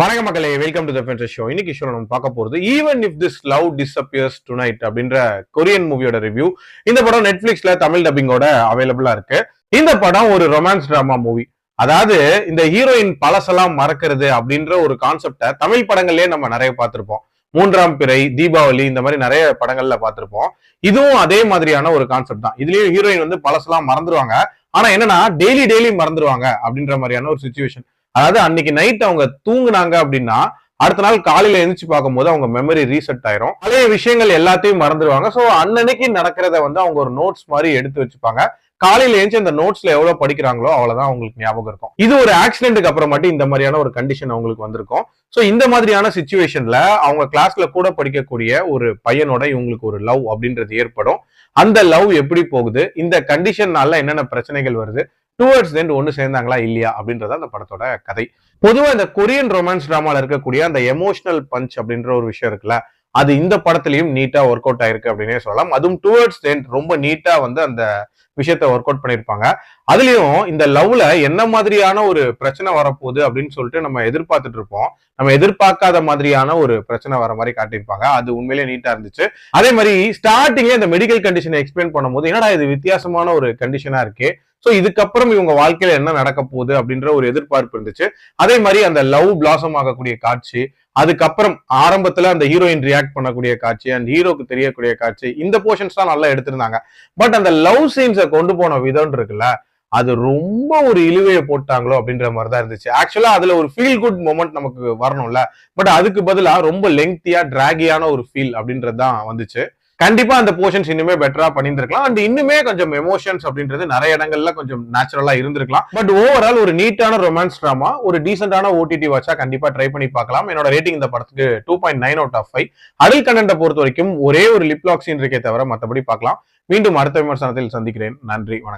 வணக்கம் மக்களே, welcome to the ஃபென்சர் show. இன்னைக்கு ஷோ நம்ம பார்க்க போறது even if this love disappears tonight அப்படின்ற கொரியன் மூவியோட ரிவ்யூ. இந்த படம் நெட்ஃபிளிக்ஸ்ல தமிழ் டப்பிங்கோட அவைலபிளா இருக்கு. இந்த படம் ஒரு ரொமான்ஸ் டிராமா மூவி. அதாவது இந்த ஹீரோயின் பழசெல்லாம் மறக்கிறது அப்படின்ற ஒரு கான்செப்டை தமிழ் படங்கள்லயே நம்ம நிறைய பார்த்திருப்போம். மூன்றாம் பிறை, தீபாவளி, இந்த மாதிரி நிறைய படங்கள்ல பார்த்திருப்போம். இதுவும் அதே மாதிரியான ஒரு கான்செப்ட் தான். இதுலயும் ஹீரோயின் வந்து பழசெல்லாம் மறந்துடுவாங்க. ஆனா என்னன்னா டெய்லி மறந்துடுவாங்க அப்படின்ற மாதிரியான ஒரு சுச்சுவேஷன். அதாவது அன்னைக்கு நைட் அவங்க தூங்குனாங்க அப்படின்னா அடுத்த நாள் காலையில எழுந்துச்சு பார்க்கும்போது அவங்க மெமரி ரீசெட் ஆயிரும். பழைய விஷயங்கள் எல்லாத்தையும் மறந்துடுவாங்க. சோ அன்னன்னைக்கு நடக்கிறத வந்து அவங்க ஒரு நோட்ஸ் மாதிரி எடுத்து வச்சுப்பாங்க. காலையில எழுந்து அந்த நோட்ஸ்ல எவ்வளவு படிக்கிறாங்களோ அவ்வளவுதான் அவங்களுக்கு ஞாபகம் இருக்கும். இது ஒரு ஆக்சிடென்ட்டுக்கு அப்புறமாட்டி இந்த மாதிரியான ஒரு கண்டிஷன் அவங்களுக்கு வந்திருக்கும். சோ இந்த மாதிரியான சிச்சுவேஷன்ல அவங்க கிளாஸ்ல கூட படிக்கக்கூடிய ஒரு பையனோட இவங்களுக்கு ஒரு லவ் அப்படின்றது ஏற்படும். அந்த லவ் எப்படி போகுது, இந்த கண்டிஷன்னால என்னென்ன பிரச்சனைகள் வருது, டுவர்ட்ஸ் எண்ட் ஒன்னு சேர்ந்தாங்களா இல்லையா அப்படின்றத அந்த படத்தோட கதை. பொதுவா இந்த கொரியன் ரொமான்ஸ் டிராமால இருக்கக்கூடிய அந்த எமோஷனல் பஞ்ச் அப்படின்ற ஒரு விஷயம் இருக்குல்ல, அது இந்த படத்திலையும் நீட்டா ஒர்க் அவுட் ஆயிருக்கு அப்படின்னே சொல்லலாம். அதுவும் டுவர்ட்ஸ் எண்ட் ரொம்ப நீட்டா வந்து அந்த விஷயத்த ஒர்க் அவுட் பண்ணிருப்பாங்க. அதுலயும் இந்த லவ்ல என்ன மாதிரியான ஒரு பிரச்சனை வரப்போகுது அப்படின்னு சொல்லிட்டு நம்ம எதிர்பார்த்துட்டு இருப்போம். நம்ம எதிர்பார்க்காத மாதிரியான ஒரு பிரச்சனை வர மாதிரி காட்டியிருப்பாங்க. அது உண்மையிலேயே நீட்டா இருந்துச்சு. அதே மாதிரி ஸ்டார்டிங்ல இந்த மெடிக்கல் கண்டிஷனை எக்ஸ்பிளைன் பண்ணும்போது என்னடா இது வித்தியாசமான ஒரு கண்டிஷனா இருக்கு, சோ இதுக்கப்புறம் இவங்க வாழ்க்கையில என்ன நடக்க போகுது அப்படின்ற ஒரு எதிர்பார்ப்பு இருந்துச்சு. அதே மாதிரி அந்த லவ் பிளாசம் ஆகக்கூடிய காட்சி, அதுக்கப்புறம் ஆரம்பத்துல அந்த ஹீரோயின் ரியாக்ட் பண்ணக்கூடிய காட்சி, அந்த ஹீரோக்கு தெரியக்கூடிய காட்சி, இந்த போர்ஷன்ஸ் தான் நல்லா எடுத்திருந்தாங்க. பட் அந்த லவ் சீன்ஸை கொண்டு போன விதம் இருக்குல்ல, அது ரொம்ப ஒரு இழுவையை போட்டாங்களோ அப்படின்ற மாதிரி தான் இருந்துச்சு. ஆக்சுவலா அதுல ஒரு ஃபீல் குட் மொமெண்ட் நமக்கு வரணும்ல, பட் அதுக்கு பதிலா ரொம்ப லெங்தியா டிராகியான ஒரு ஃபீல் அப்படின்றது தான் வந்துச்சு. கண்டிப்பா அந்த போர்ஷன்ஸ் இன்னுமே பெட்டரா பண்ணியிருந்திருக்கலாம். அண்ட் இன்னுமே கொஞ்சம் எமோஷன்ஸ் அப்படின்றது நிறைய இடங்கள்ல கொஞ்சம் நேச்சுரலா இருந்திருக்கலாம். பட் ஓவரால் ஒரு நீட்டான ரொமான்ஸ் டிராமா, ஒரு டீசென்டான ஓடிடி வாட்சா கண்டிப்பா ட்ரை பண்ணி பார்க்கலாம். என்னோட ரேட்டிங் இந்த படத்துக்கு 2.9 அவுட் ஆஃப் 5. அடல்ட் கண்டென்ட்டை பொறுத்த வரைக்கும் ஒரே ஒரு லிப் லாக் சீன் இருக்கே தவிர மற்றபடி பார்க்கலாம். மீண்டும் அடுத்த விமர்சனத்தில் சந்திக்கிறேன். நன்றி, வணக்கம்.